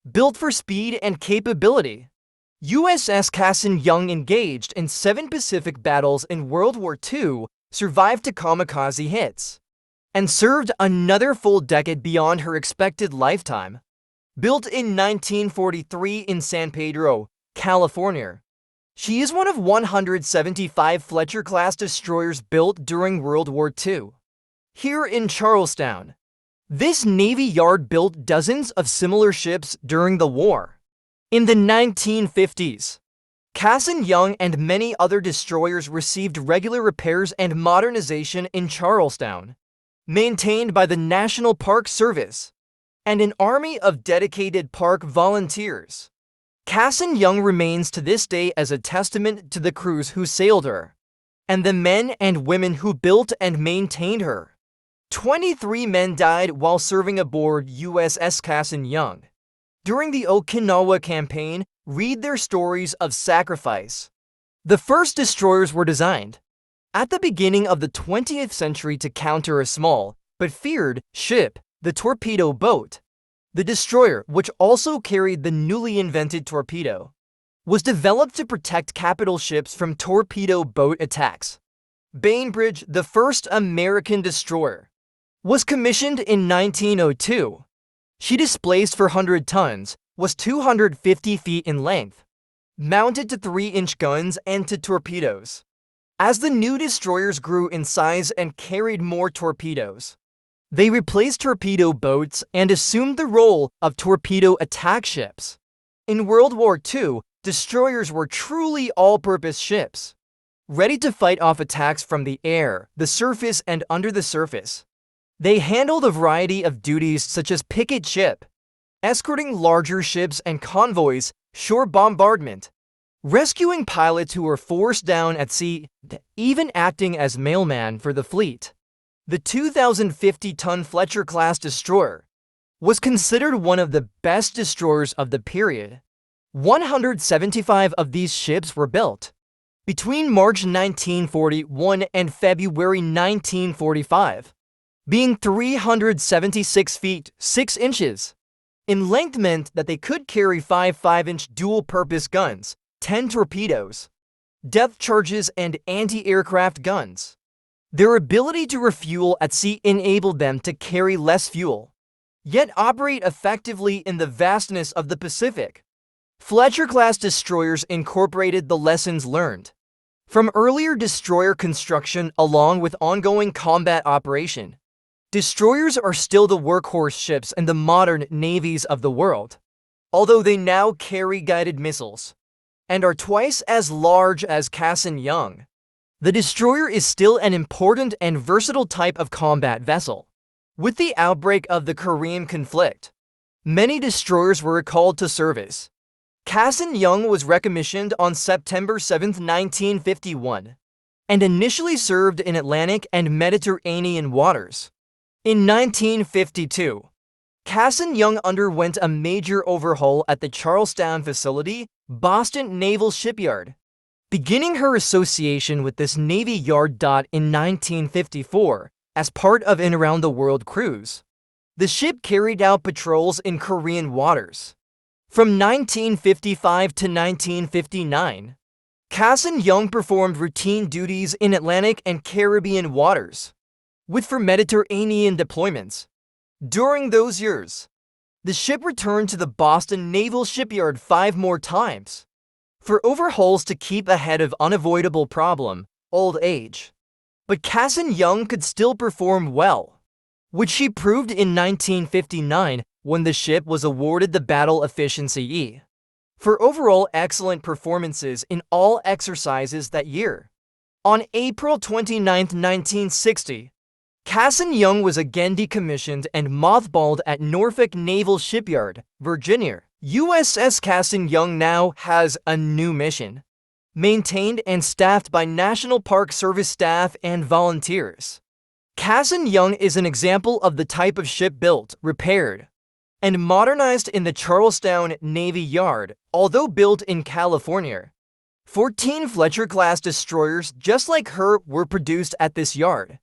Built for speed and capability, USS Cassin Young engaged in 7 Pacific battles in World War II, survived to kamikaze hits, and served another full decade beyond her expected lifetime. Built in 1943 in San Pedro, California, she is one of 175 Fletcher-class destroyers built during World War II. Here in Charlestown, this Navy yard built dozens of similar ships during the war. In the 1950s, Cassin Young and many other destroyers received regular repairs and modernization in Charlestown, maintained by the National Park Service and an army of dedicated park volunteers. Cassin Young remains to this day as a testament to the crews who sailed her, and the men and women who built and maintained her. 23 men died while serving aboard USS Cassin Young. During the Okinawa campaign, read their stories of sacrifice. The first destroyers were designed at the beginning of the 20th century to counter a small, but feared, ship, the torpedo boat. The destroyer, which also carried the newly invented torpedo, was developed to protect capital ships from torpedo boat attacks. Bainbridge, the first American destroyer, was commissioned in 1902. She displaced 400 tons, was 250 feet in length, mounted to 3-inch guns and to torpedoes. As the new destroyers grew in size and carried more torpedoes, they replaced torpedo boats and assumed the role of torpedo attack ships. In World War II, destroyers were truly all-purpose ships, ready to fight off attacks from the air, the surface, and under the surface. They handled a variety of duties such as picket ship, escorting larger ships and convoys, shore bombardment, rescuing pilots who were forced down at sea, even acting as mailman for the fleet. The 2,050-ton Fletcher-class destroyer was considered one of the best destroyers of the period. 175 of these ships were built between March 1941 and February 1945, being 376 feet 6 inches in length meant that they could carry 5 5-inch dual-purpose guns, 10 torpedoes, depth charges, and anti-aircraft guns. Their ability to refuel at sea enabled them to carry less fuel, yet operate effectively in the vastness of the Pacific. Fletcher-class destroyers incorporated the lessons learned from earlier destroyer construction along with ongoing combat operation. Destroyers are still the workhorse ships in the modern navies of the world, although they now carry guided missiles and are twice as large as Cassin Young. The destroyer is still an important and versatile type of combat vessel. With the outbreak of the Korean conflict, many destroyers were recalled to service. Cassin Young was recommissioned on September 7, 1951, and initially served in Atlantic and Mediterranean waters. In 1952, Cassin Young underwent a major overhaul at the Charlestown facility, Boston Naval Shipyard. Beginning her association with this Navy yard. In 1954, as part of an around-the-world cruise, the ship carried out patrols in Korean waters. From 1955 to 1959, Cassin Young performed routine duties in Atlantic and Caribbean waters, for Mediterranean deployments. During those years, the ship returned to the Boston Naval Shipyard 5 more times for overhauls to keep ahead of unavoidable problem, old age. But Cassin Young could still perform well, which she proved in 1959 when the ship was awarded the Battle Efficiency E for overall excellent performances in all exercises that year. On April 29, 1960, Cassin Young was again decommissioned and mothballed at Norfolk Naval Shipyard, Virginia. USS Cassin Young now has a new mission, maintained and staffed by National Park Service staff and volunteers. Cassin Young is an example of the type of ship built, repaired, and modernized in the Charlestown Navy Yard. Although built in California, 14 Fletcher-class destroyers just like her were produced at this yard.